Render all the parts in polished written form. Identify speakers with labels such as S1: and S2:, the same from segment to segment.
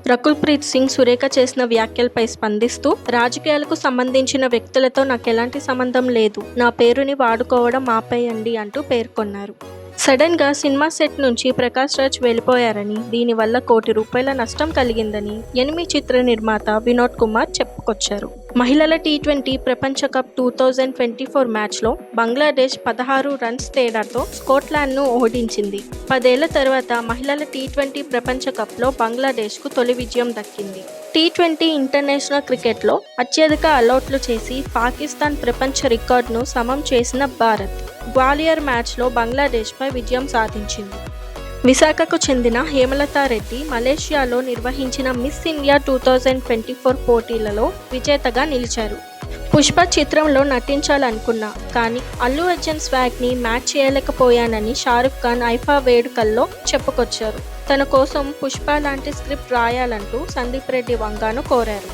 S1: రకుల్ ప్రీత్ సింగ్ సురేఖ చేసిన వ్యాఖ్యలపై స్పందిస్తూ, రాజకీయాలకు సంబంధించిన వ్యక్తులతో నాకెలాంటి సంబంధం లేదు, నా పేరుని వాడుకోవడం ఆపేయండి అంటూ పేర్కొన్నారు. సడన్ గా సినిమా సెట్ నుంచి ప్రకాష్ రాజ్ వెళ్లిపోయారని, దీనివల్ల ₹1 కోటి నష్టం కలిగిందని ఎనిమి చిత్ర నిర్మాత వినోద్ కుమార్ చెప్పుకొచ్చారు. మహిళల టీ20 ప్రపంచ కప్ 2024 మ్యాచ్లో బంగ్లాదేశ్ 16 రన్స్ తేడాతో స్కాట్లాండ్ను ఓడించింది. 10 ఏళ్ల తర్వాత మహిళల టీ20 ప్రపంచ కప్లో బంగ్లాదేశ్కు తొలి విజయం దక్కింది. టీ20 ఇంటర్నేషనల్ క్రికెట్లో అత్యధిక ఆలౌట్లు చేసి పాకిస్తాన్ ప్రపంచ రికార్డును సమం చేసిన భారత్ గ్వాలియర్ మ్యాచ్లో బంగ్లాదేశ్పై విజయం సాధించింది. విశాఖకు చెందిన హేమలతా రెడ్డి మలేషియాలో నిర్వహించిన మిస్ ఇండియా 2024 పోటీలలో విజేతగా నిలిచారు. పుష్ప చిత్రంలో నటించాలనుకున్నా కానీ అల్లు అర్జున్ స్వాగ్ని మ్యాచ్ చేయలేకపోయానని షారుఖ్ ఖాన్ ఐఫా వేడుకల్లో చెప్పుకొచ్చారు. తన కోసం పుష్ప లాంటి స్క్రిప్ట్ రాయాలంటూ సందీప్ రెడ్డి వంగాను కోరారు.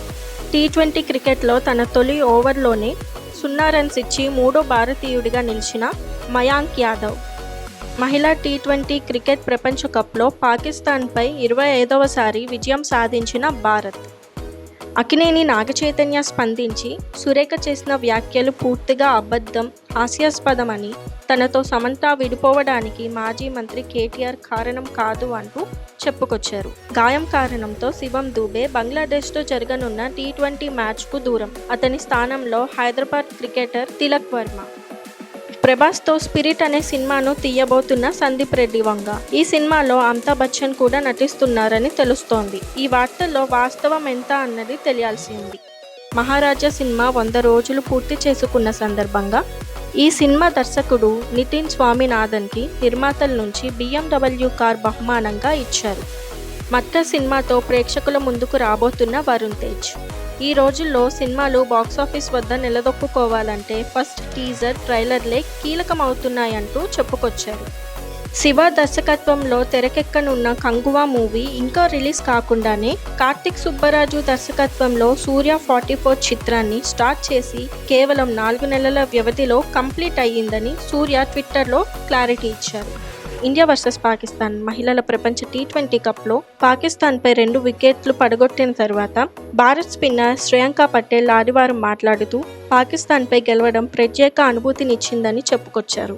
S1: టీ20 క్రికెట్లో తన తొలి ఓవర్లోనే 0 రన్స్ ఇచ్చి మూడో భారతీయుడిగా నిలిచిన మయాంక్ యాదవ్. మహిళా టీ20 క్రికెట్ ప్రపంచ కప్లో పాకిస్తాన్పై 25వసారి విజయం సాధించిన భారత్. అక్కినేని నాగచైతన్య స్పందించి, సురేఖ చేసిన వ్యాఖ్యలు పూర్తిగా అబద్ధం, హాస్యాస్పదమని, తనతో సమంత విడిపోవడానికి మాజీ మంత్రి కేటీఆర్ కారణం కాదు అంటూ చెప్పుకొచ్చారు. గాయం కారణంతో శివం దూబే బంగ్లాదేశ్తో జరగనున్న టీ20 మ్యాచ్కు దూరం. అతని స్థానంలో హైదరాబాద్ క్రికెటర్ తిలక్ వర్మ. ప్రభాస్తో స్పిరిట్ అనే సినిమాను తీయబోతున్న సందీప్ రెడ్డి వంగ. ఈ సినిమాలో అమితాబ్ బచ్చన్ కూడా నటిస్తున్నారని తెలుస్తోంది. ఈ వార్తల్లో వాస్తవం ఎంత అన్నది తెలియాల్సి ఉంది. మహారాజా సినిమా 100 రోజులు పూర్తి చేసుకున్న సందర్భంగా ఈ సినిమా దర్శకుడు నితిన్ స్వామినాథన్కి నిర్మాతల నుంచి BMW కార్ బహుమానంగా ఇచ్చారు. మత్త సినిమాతో ప్రేక్షకుల ముందుకు రాబోతున్న వరుణ్ తేజ్. ఈ రోజుల్లో సినిమాలు బాక్సాఫీస్ వద్ద నిలదొక్కుకోవాలంటే ఫస్ట్ టీజర్, ట్రైలర్లే కీలకమవుతున్నాయంటూ చెప్పుకొచ్చారు. శివ దర్శకత్వంలో తెరకెక్కనున్న కంగువా మూవీ ఇంకా రిలీజ్ కాకుండానే కార్తిక్ సుబ్బరాజు దర్శకత్వంలో సూర్య 44 చిత్రాన్ని స్టార్ట్ చేసి కేవలం 4 నెలల వ్యవధిలో కంప్లీట్ అయ్యిందని సూర్య ట్విట్టర్లో క్లారిటీ ఇచ్చారు. ఇండియా వర్సెస్ పాకిస్తాన్ మహిళల ప్రపంచ టీ20 కప్లో పాకిస్తాన్పై 2 వికెట్లు పడగొట్టిన తర్వాత భారత్ స్పిన్నర్ శ్రేయాంక పటేల్ ఆదివారం మాట్లాడుతూ, పాకిస్తాన్పై గెలవడం ప్రత్యేక అనుభూతినిచ్చిందని చెప్పుకొచ్చారు.